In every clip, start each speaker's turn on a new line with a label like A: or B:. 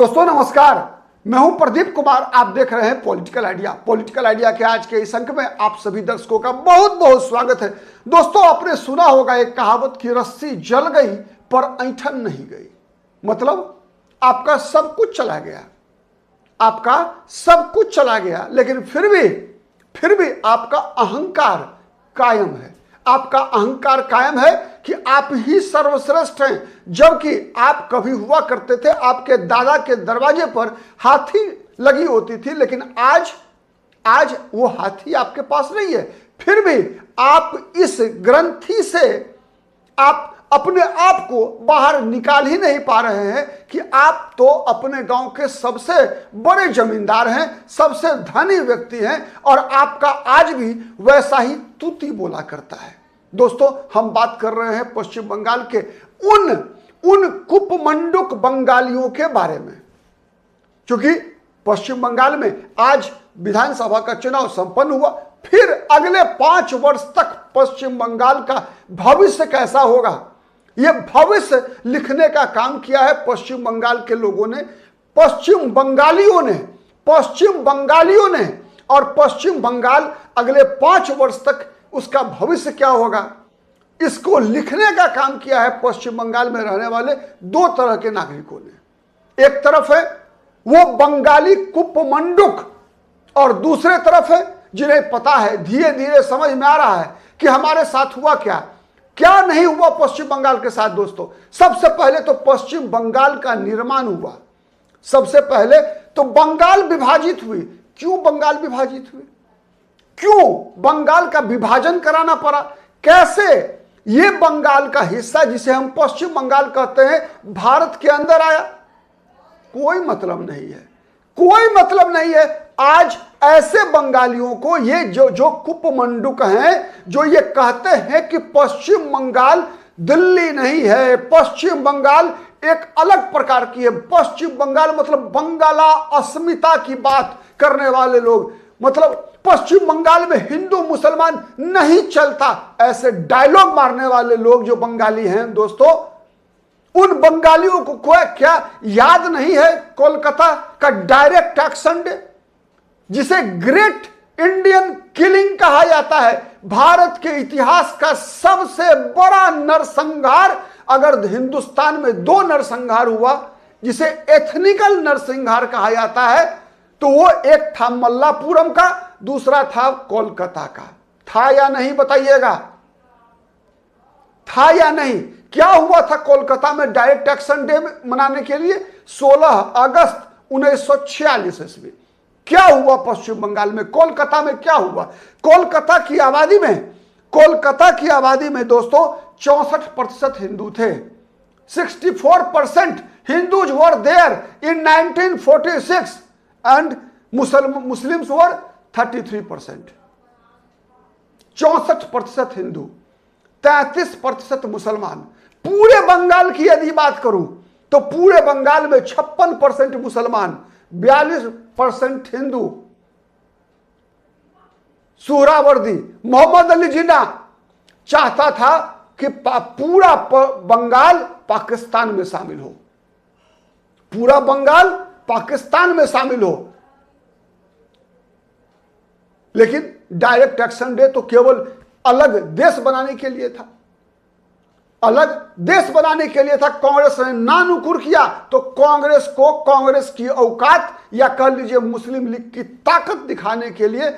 A: दोस्तों नमस्कार, मैं हूं प्रदीप कुमार। आप देख रहे हैं पॉलिटिकल आइडिया। पॉलिटिकल आइडिया के आज के इस अंक में आप सभी दर्शकों का बहुत बहुत स्वागत है। दोस्तों आपने सुना होगा एक कहावत की रस्सी जल गई पर ऐंठन नहीं गई। मतलब आपका सब कुछ चला गया, आपका सब कुछ चला गया, लेकिन फिर भी आपका अहंकार कायम है। आपका अहंकार कायम है कि आप ही सर्वश्रेष्ठ हैं, जबकि आप कभी हुआ करते थे आपके दादा के दरवाजे पर हाथी लगी होती थी, लेकिन आज वो हाथी आपके पास नहीं है। फिर भी आप इस ग्रंथि से आप अपने आप को बाहर निकाल ही नहीं पा रहे हैं कि आप तो अपने गांव के सबसे बड़े जमींदार हैं, सबसे धनी व्यक्ति हैं, और आपका आज भी वैसा ही तूती बोला करता है। दोस्तों हम बात कर रहे हैं पश्चिम बंगाल के उन कुपमंडुक बंगालियों के बारे में। क्योंकि पश्चिम बंगाल में आज विधानसभा का चुनाव संपन्न हुआ, फिर अगले 5 वर्ष तक पश्चिम बंगाल का भविष्य कैसा होगा, यह भविष्य लिखने का काम किया है पश्चिम बंगाल के लोगों ने, पश्चिम बंगालियों ने। और पश्चिम बंगाल अगले 5 वर्ष तक उसका भविष्य क्या होगा, इसको लिखने का काम किया है पश्चिम बंगाल में रहने वाले 2 तरह के नागरिकों ने। एक तरफ है वो बंगाली कुपमंडुक, और दूसरे तरफ है जिन्हें पता है, धीरे धीरे समझ में आ रहा है कि हमारे साथ हुआ क्या नहीं हुआ पश्चिम बंगाल के साथ। दोस्तों सबसे पहले तो पश्चिम बंगाल का निर्माण हुआ। सबसे पहले तो बंगाल विभाजित हुई। क्यों बंगाल विभाजित हुई, क्यों बंगाल का विभाजन कराना पड़ा, कैसे ये बंगाल का हिस्सा जिसे हम पश्चिम बंगाल कहते हैं भारत के अंदर आया, कोई मतलब नहीं है। आज ऐसे बंगालियों को, ये जो कुपमंडुक हैं, जो ये कहते हैं कि पश्चिम बंगाल दिल्ली नहीं है, पश्चिम बंगाल एक अलग प्रकार की है, पश्चिम बंगाल मतलब बंगाला अस्मिता की बात करने वाले लोग, मतलब पश्चिम बंगाल में हिंदू मुसलमान नहीं चलता, ऐसे डायलॉग मारने वाले लोग जो बंगाली हैं। दोस्तों उन बंगालियों को क्या याद नहीं है कोलकाता का डायरेक्ट एक्शन डे, जिसे ग्रेट इंडियन किलिंग कहा जाता है, भारत के इतिहास का सबसे बड़ा नरसंहार। अगर हिंदुस्तान में 2 नरसंहार हुआ जिसे एथनिकल नरसंहार कहा जाता है, तो वो एक था मल्लापुरम का, दूसरा था कोलकाता का। था या नहीं बताइएगा, था या नहीं? क्या हुआ था कोलकाता में डायरेक्ट एक्शन डे मनाने के लिए? 16 अगस्त 1946 ईस्वी। क्या हुआ पश्चिम बंगाल में, कोलकाता में क्या हुआ? कोलकाता की आबादी में दोस्तों 64% हिंदू थे। 64% Hindus were there in 1946 and Muslims were 33%। 64% Hindu, 33% मुसलमान। पूरे बंगाल की यदि बात करूं तो पूरे बंगाल में 56% मुसलमान, 42% हिंदू। सुहरावर्दी मोहम्मद अली जिन्ना चाहता था कि पूरा बंगाल पाकिस्तान में शामिल हो, पूरा बंगाल पाकिस्तान में शामिल हो। लेकिन डायरेक्ट एक्शन डे तो केवल अलग देश बनाने के लिए था, अलग देश बनाने के लिए था। कांग्रेस ने नानुकुर किया तो कांग्रेस को कांग्रेस की औकात, या कह लीजिए मुस्लिम लीग की ताकत दिखाने के लिए,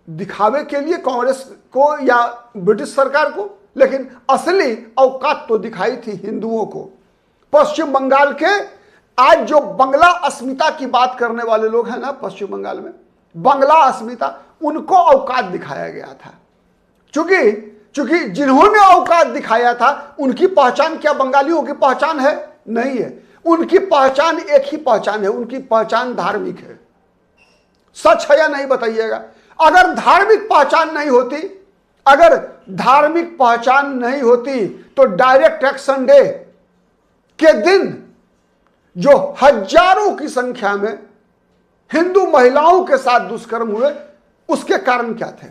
A: दिखावे के लिए कांग्रेस को या ब्रिटिश सरकार को, लेकिन असली औकात तो दिखाई थी हिंदुओं को। पश्चिम बंगाल के आज जो बंगला अस्मिता की बात करने वाले लोग हैं ना पश्चिम बंगाल में, बंगला अस्मिता, उनको औकात दिखाया गया था। चूंकि जिन्होंने औकात दिखाया था उनकी पहचान क्या बंगालियों की पहचान है? नहीं है। उनकी पहचान एक ही पहचान है, उनकी पहचान धार्मिक है। सच है या नहीं बताइएगा? अगर धार्मिक पहचान नहीं होती तो डायरेक्ट एक्शन डे के दिन जो हजारों की संख्या में हिंदू महिलाओं के साथ दुष्कर्म हुए, उसके कारण क्या थे?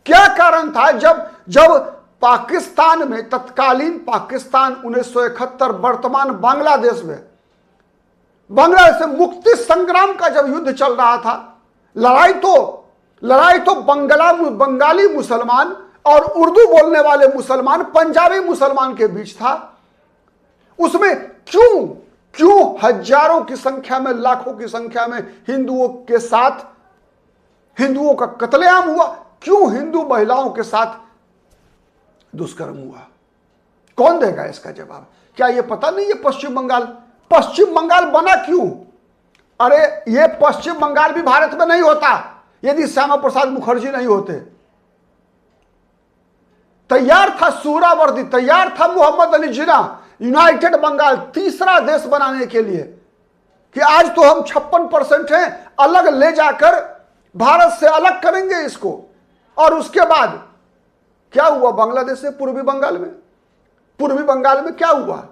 A: क्या कारण था? जब पाकिस्तान में, तत्कालीन पाकिस्तान 1971 वर्तमान बांग्लादेश में बांग्लादेश से मुक्ति संग्राम का जब युद्ध चल रहा था, लड़ाई तो बंगाली मुसलमान और उर्दू बोलने वाले मुसलमान, पंजाबी मुसलमान के बीच था। उसमें क्यों हजारों की संख्या में, लाखों की संख्या में हिंदुओं के साथ हिंदुओं का कत्लेआम हुआ? क्यों हिंदू महिलाओं के साथ दुष्कर्म हुआ? कौन देगा इसका जवाब? क्या यह पता नहीं है पश्चिम बंगाल बना क्यों? अरे ये पश्चिम बंगाल भी भारत में नहीं होता यदि श्यामा प्रसाद मुखर्जी नहीं होते। तैयार था सुहरावर्दी, तैयार था मोहम्मद अली जिन्ना यूनाइटेड बंगाल तीसरा देश बनाने के लिए कि आज तो हम 56% हैं, अलग ले जाकर भारत से अलग करेंगे इसको। और उसके बाद क्या हुआ बांग्लादेश से? पूर्वी बंगाल में क्या हुआ?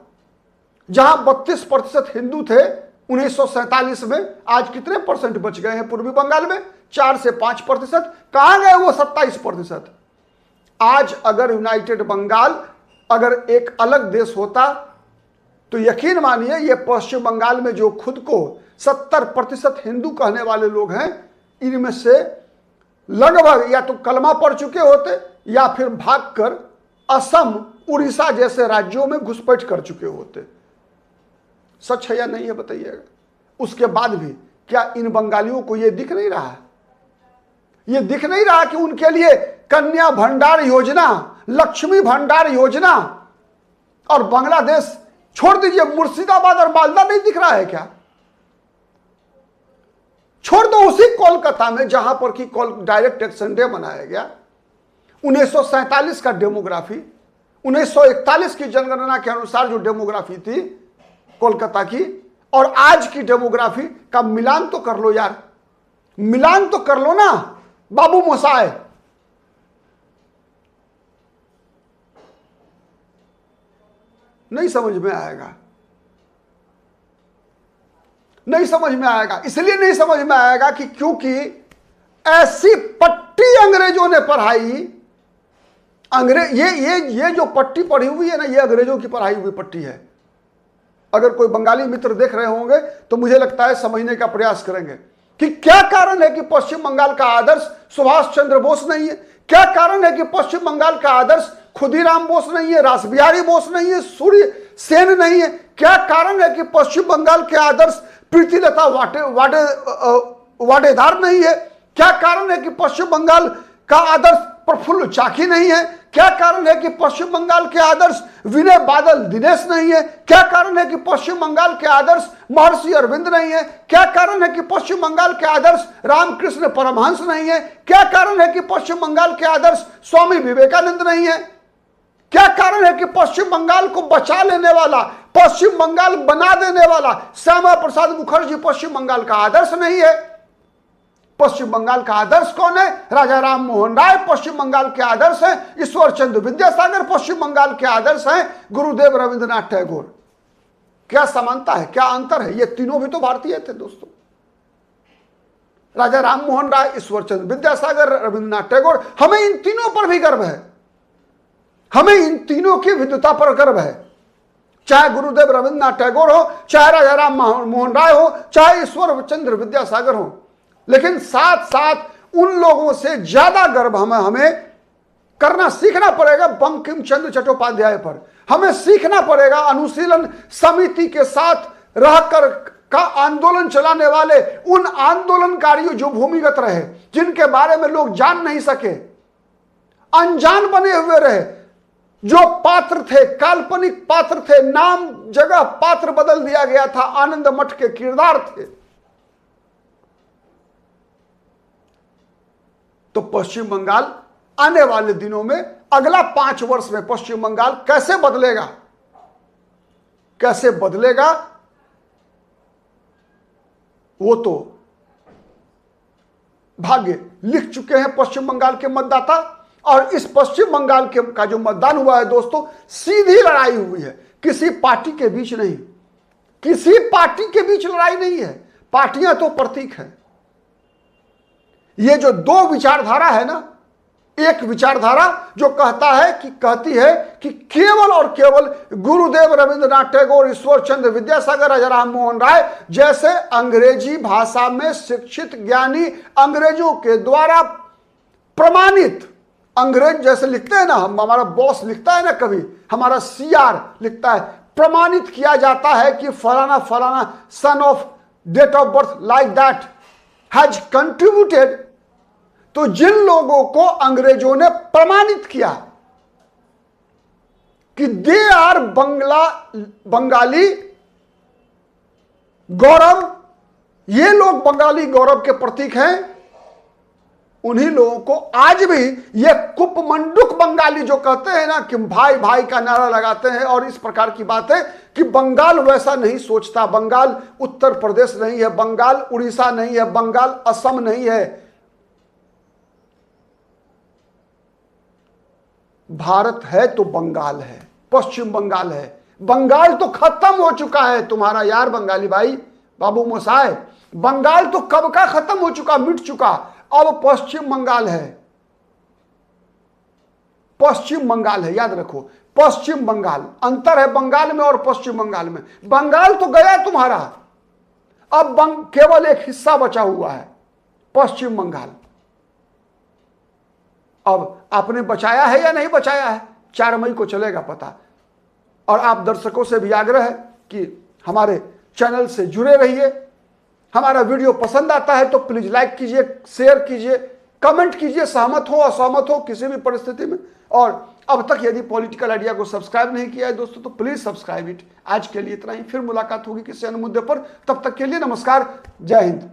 A: जहां 32% हिंदू थे 1947 में, आज कितने परसेंट बच गए हैं पूर्वी बंगाल में? 4 से 5%। कहां गए वो 27%? आज अगर यूनाइटेड बंगाल अगर एक अलग देश होता तो यकीन मानिए ये पश्चिम बंगाल में जो खुद को 70% हिंदू कहने वाले लोग हैं, इनमें से लगभग या तो कलमा पढ़ चुके होते या फिर भागकर असम, उड़ीसा जैसे राज्यों में घुसपैठ कर चुके होते। सच है या नहीं है बताइएगा। उसके बाद भी क्या इन बंगालियों को यह दिख नहीं रहा? यह दिख नहीं रहा कि उनके लिए कन्या भंडार योजना, लक्ष्मी भंडार योजना और बांग्लादेश छोड़ दीजिए, मुर्शिदाबाद और मालदा नहीं दिख रहा है क्या? छोड़ दो उसी कोलकाता में जहां पर कि डायरेक्ट एक्शन डे मनाया गया। 1947 का डेमोग्राफी, 1941 की जनगणना के अनुसार जो डेमोग्राफी थी कोलकाता की और आज की डेमोग्राफी का मिलान तो कर लो यार, मिलान तो कर लो ना बाबू मोसाए। नहीं समझ में आएगा, नहीं समझ में आएगा। इसलिए नहीं समझ में आएगा कि क्योंकि ऐसी पट्टी अंग्रेजों ने पढ़ाई। ये जो पट्टी पढ़ी हुई है ना, ये अंग्रेजों की पढ़ाई हुई पट्टी है। अगर कोई बंगाली मित्र देख रहे होंगे तो मुझे लगता है समझने का प्रयास करेंगे कि क्या कारण है कि पश्चिम बंगाल का आदर्श सुभाष चंद्र बोस नहीं है, क्या कारण है कि पश्चिम बंगाल का आदर्श खुदीराम बोस नहीं है, रासबिहारी बोस नहीं है, सूर्य सेन नहीं है, क्या कारण है कि पश्चिम बंगाल के आदर्श प्रीतिलता वाडेदार नहीं है, क्या कारण है कि पश्चिम बंगाल का आदर्श प्रफुल्ल चाकी नहीं है, क्या कारण है कि पश्चिम बंगाल के आदर्श विनय बादल दिनेश नहीं है, क्या कारण है कि पश्चिम बंगाल के आदर्श महर्षि अरविंद नहीं है, क्या कारण है कि पश्चिम बंगाल के आदर्श रामकृष्ण परमहंस नहीं है, क्या कारण है कि पश्चिम बंगाल के आदर्श स्वामी विवेकानंद नहीं है, क्या कारण है कि पश्चिम बंगाल को बचा लेने वाला, पश्चिम बंगाल बना देने वाला श्यामा प्रसाद मुखर्जी पश्चिम बंगाल का आदर्श नहीं है। पश्चिम बंगाल का आदर्श कौन है? राजा राम मोहन राय पश्चिम बंगाल के आदर्श हैं, ईश्वर चंद्र विद्यासागर पश्चिम बंगाल के आदर्श हैं, गुरुदेव रविंद्रनाथ टैगोर। क्या समानता है, क्या अंतर है? ये तीनों भी तो भारतीय थे दोस्तों। राजा राम मोहन राय, ईश्वर चंद्र विद्यासागर, रविंद्रनाथ टैगोर। हमें इन तीनों पर भी गर्व है, हमें इन तीनों की विद्वता पर गर्व है। चाहे गुरुदेव रविंद्रनाथ टैगोर हो, चाहे राजा राम मोहन राय हो, चाहे ईश्वर चंद्र विद्यासागर हो, लेकिन साथ साथ उन लोगों से ज्यादा गर्व हमें करना सीखना पड़ेगा बंकिम चंद्र चट्टोपाध्याय पर। हमें सीखना पड़ेगा अनुशीलन समिति के साथ रहकर का आंदोलन चलाने वाले उन आंदोलनकारियों जो भूमिगत रहे, जिनके बारे में लोग जान नहीं सके, अनजान बने हुए रहे, जो पात्र थे, काल्पनिक पात्र थे, नाम जगह पात्र बदल दिया गया था, आनंद मठ के किरदार थे। तो पश्चिम बंगाल आने वाले दिनों में, अगला 5 वर्ष में पश्चिम बंगाल कैसे बदलेगा, कैसे बदलेगा वो तो भाग्य लिख चुके हैं पश्चिम बंगाल के मतदाता। और इस पश्चिम बंगाल का जो मतदान हुआ है दोस्तों, सीधी लड़ाई हुई है, किसी पार्टी के बीच नहीं, किसी पार्टी के बीच लड़ाई नहीं है। पार्टियां तो प्रतीक है। ये जो दो विचारधारा है ना, एक विचारधारा जो कहती है कि केवल और केवल गुरुदेव रविंद्रनाथ टैगोर, ईश्वर चंद्र विद्यासागर, राजा राम मोहन राय जैसे अंग्रेजी भाषा में शिक्षित ज्ञानी अंग्रेजों के द्वारा प्रमाणित, अंग्रेज जैसे लिखते हैं ना, हमारा बॉस लिखता है ना, कभी हमारा सीआर लिखता है, प्रमाणित किया जाता है कि फलाना फलाना son of date of birth like that has contributed. तो जिन लोगों को अंग्रेजों ने प्रमाणित किया कि दे आर बंगाली गौरव, ये लोग बंगाली गौरव के प्रतीक हैं, उन्हीं लोगों को आज भी ये कुपमंडुक बंगाली जो कहते हैं ना कि भाई भाई का नारा लगाते हैं और इस प्रकार की बात है कि बंगाल वैसा नहीं सोचता, बंगाल उत्तर प्रदेश नहीं है, बंगाल उड़ीसा नहीं है, बंगाल असम नहीं है, भारत है तो बंगाल है, पश्चिम बंगाल है। बंगाल तो खत्म हो चुका है तुम्हारा यार बंगाली भाई बाबू मोसाए, बंगाल तो कब का खत्म हो चुका, मिट चुका, अब पश्चिम बंगाल है, पश्चिम बंगाल है, याद रखो, पश्चिम बंगाल, अंतर है बंगाल में और पश्चिम बंगाल में। बंगाल तो गया तुम्हारा, अब केवल एक हिस्सा बचा हुआ है, पश्चिम बंगाल। अब आपने बचाया है या नहीं बचाया है, 4 मई को चलेगा पता। और आप दर्शकों से भी आग्रह है कि हमारे चैनल से जुड़े रहिए, हमारा वीडियो पसंद आता है तो प्लीज लाइक कीजिए, शेयर कीजिए, कमेंट कीजिए, सहमत हो असहमत हो किसी भी परिस्थिति में। और अब तक यदि पॉलिटिकल आइडिया को सब्सक्राइब नहीं किया है दोस्तों तो प्लीज सब्सक्राइब इट। आज के लिए इतना ही, फिर मुलाकात होगी किसी अन्य मुद्दे पर, तब तक के लिए नमस्कार, जय हिंद।